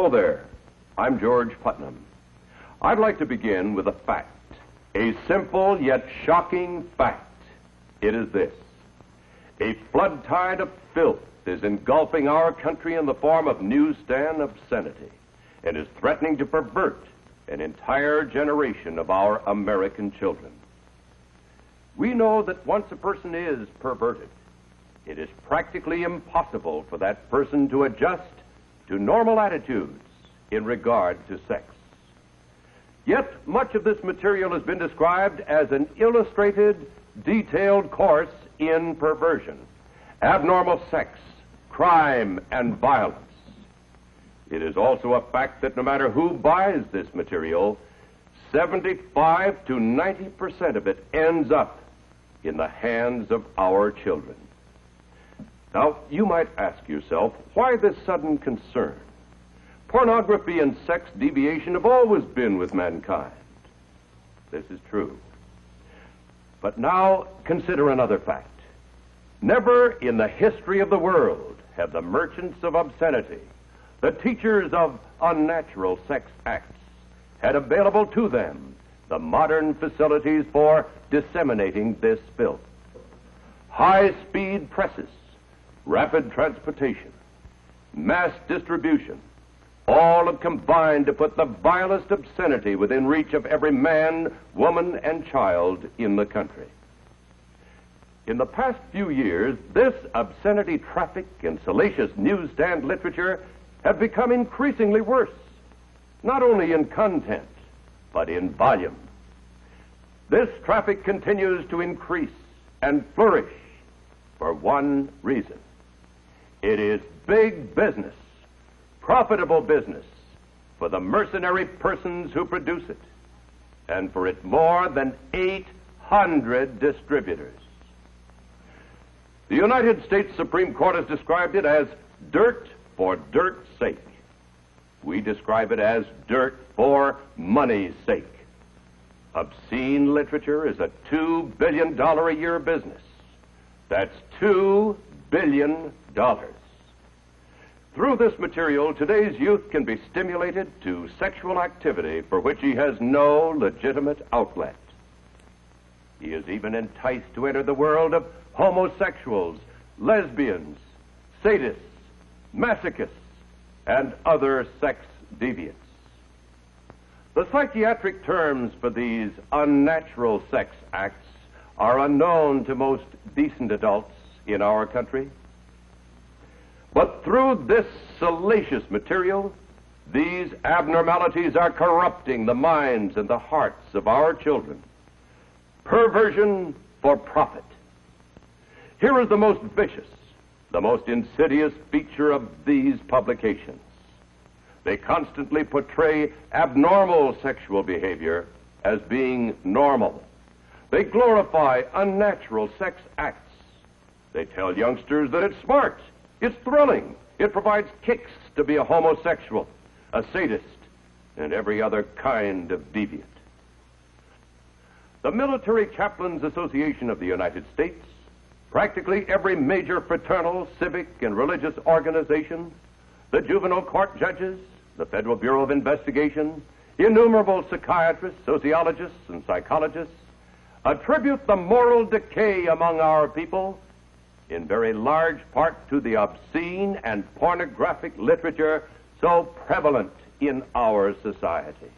Hello there. I'm George Putnam. I'd like to begin with a fact, a simple yet shocking fact. It is this: a flood tide of filth is engulfing our country in the form of newsstand obscenity and is threatening to pervert an entire generation of our American children. We know that once a person is perverted, it is practically impossible for that person to adjust to normal attitudes in regard to sex. Yet much of this material has been described as an illustrated, detailed course in perversion, abnormal sex, crime, and violence. It is also a fact that no matter who buys this material, 75 to 90% of it ends up in the hands of our children. Now, you might ask yourself, why this sudden concern? Pornography and sex deviation have always been with mankind. This is true. But now consider another fact. Never in the history of the world have the merchants of obscenity, the teachers of unnatural sex acts, had available to them the modern facilities for disseminating this filth. High-speed presses, rapid transportation, mass distribution, all have combined to put the vilest obscenity within reach of every man, woman, and child in the country. In the past few years, this obscenity traffic and salacious newsstand literature have become increasingly worse, not only in content, but in volume. This traffic continues to increase and flourish for one reason. It is big business, profitable business for the mercenary persons who produce it, and for its more than 800 distributors. The United States Supreme Court has described it as dirt for dirt's sake. We describe it as dirt for money's sake. Obscene literature is a $2 billion a year business. That's $2 billion. Through this material, today's youth can be stimulated to sexual activity for which he has no legitimate outlet. He is even enticed to enter the world of homosexuals, lesbians, sadists, masochists, and other sex deviants. The psychiatric terms for these unnatural sex acts are unknown to most decent adults in our country. But through this salacious material, these abnormalities are corrupting the minds and the hearts of our children. Perversion for profit. Here is the most vicious, the most insidious feature of these publications. They constantly portray abnormal sexual behavior as being normal. They glorify unnatural sex acts. They tell youngsters that it's smart, it's thrilling, it provides kicks to be a homosexual, a sadist, and every other kind of deviant. The Military Chaplains Association of the United States, practically every major fraternal, civic, and religious organization, the juvenile court judges, the Federal Bureau of Investigation, innumerable psychiatrists, sociologists, and psychologists attribute the moral decay among our people in very large part to the obscene and pornographic literature so prevalent in our society.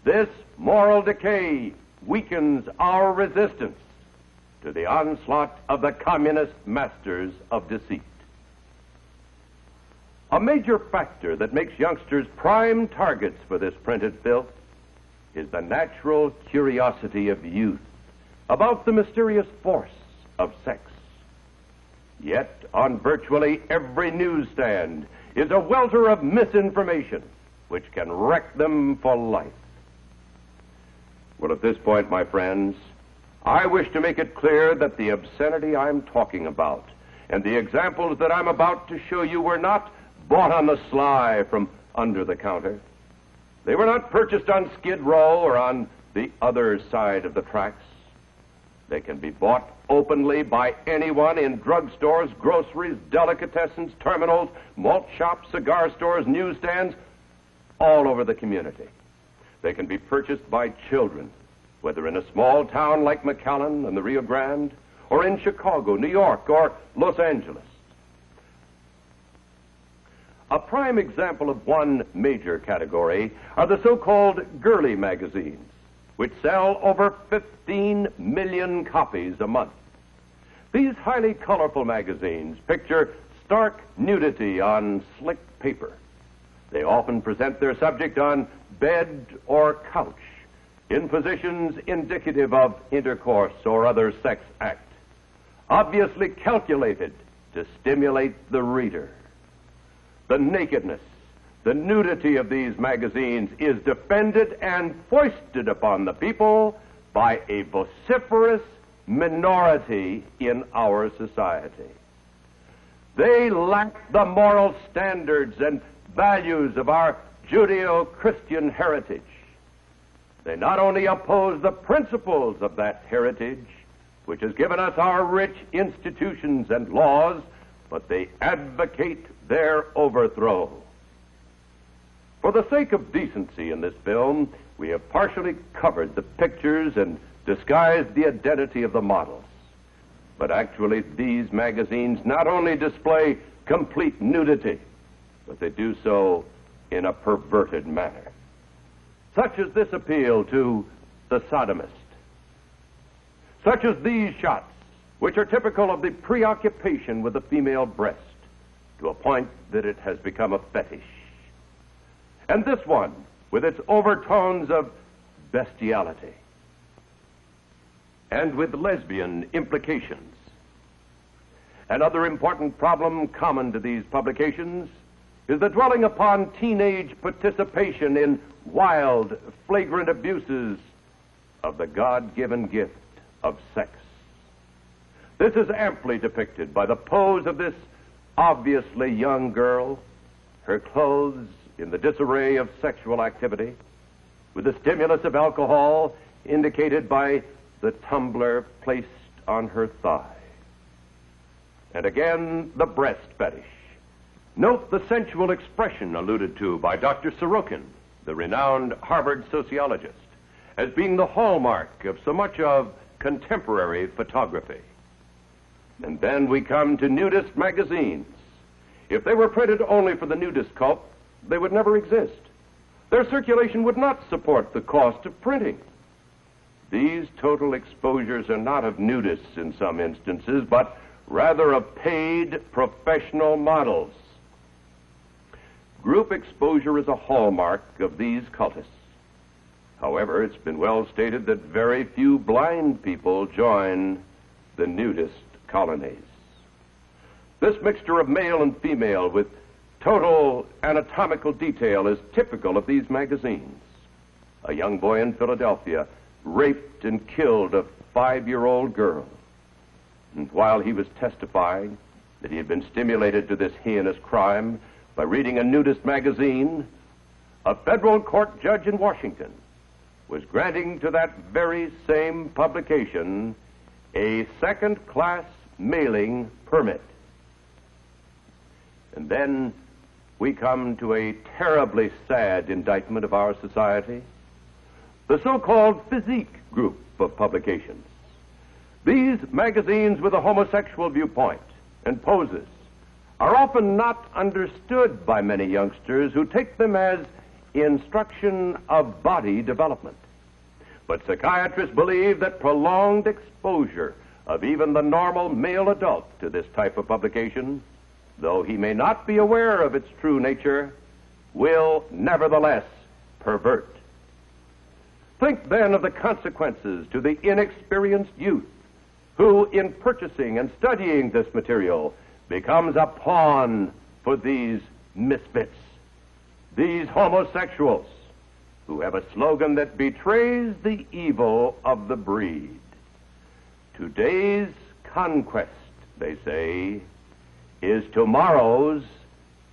This moral decay weakens our resistance to the onslaught of the communist masters of deceit. A major factor that makes youngsters prime targets for this printed filth is the natural curiosity of youth about the mysterious force of sex. Yet, on virtually every newsstand is a welter of misinformation which can wreck them for life. Well, at this point, my friends, I wish to make it clear that the obscenity I'm talking about and the examples that I'm about to show you were not bought on the sly from under the counter. They were not purchased on Skid Row or on the other side of the tracks. They can be bought openly by anyone in drugstores, groceries, delicatessens, terminals, malt shops, cigar stores, newsstands, all over the community. They can be purchased by children, whether in a small town like McAllen and the Rio Grande, or in Chicago, New York, or Los Angeles. A prime example of one major category are the so-called girly magazines, which sell over 15 million copies a month. These highly colorful magazines picture stark nudity on slick paper. They often present their subject on bed or couch, in positions indicative of intercourse or other sex act, obviously calculated to stimulate the reader. The nakedness, the nudity of these magazines is defended and foisted upon the people by a vociferous minority in our society. They lack the moral standards and values of our Judeo-Christian heritage. They not only oppose the principles of that heritage, which has given us our rich institutions and laws, but they advocate their overthrow. For the sake of decency in this film, we have partially covered the pictures and disguised the identity of the models. But actually, these magazines not only display complete nudity, but they do so in a perverted manner. Such as this appeal to the sodomist. Such as these shots, which are typical of the preoccupation with the female breast, to a point that it has become a fetish. And this one, with its overtones of bestiality, and with lesbian implications. Another important problem common to these publications is the dwelling upon teenage participation in wild, flagrant abuses of the God-given gift of sex. This is amply depicted by the pose of this obviously young girl, her clothes in the disarray of sexual activity, with the stimulus of alcohol indicated by the tumbler placed on her thigh. And again, the breast fetish. Note the sensual expression alluded to by Dr. Sorokin, the renowned Harvard sociologist, as being the hallmark of so much of contemporary photography. And then we come to nudist magazines. If they were printed only for the nudist cult, they would never exist. Their circulation would not support the cost of printing. These total exposures are not of nudists in some instances, but rather of paid professional models. Group exposure is a hallmark of these cultists. However, it's been well stated that very few blind people join the nudist colonies. This mixture of male and female with total anatomical detail is typical of these magazines. A young boy in Philadelphia raped and killed a 5-year-old girl. And while he was testifying that he had been stimulated to this heinous crime by reading a nudist magazine, a federal court judge in Washington was granting to that very same publication a second-class mailing permit. And then we come to a terribly sad indictment of our society, the so-called physique group of publications. These magazines with a homosexual viewpoint and poses are often not understood by many youngsters who take them as instruction of body development. But psychiatrists believe that prolonged exposure of even the normal male adult to this type of publication, though he may not be aware of its true nature, will nevertheless pervert. Think then of the consequences to the inexperienced youth who, in purchasing and studying this material, becomes a pawn for these misfits, these homosexuals, who have a slogan that betrays the evil of the breed. Today's conquest, they say, is tomorrow's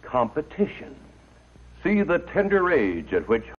competition. See the tender age at which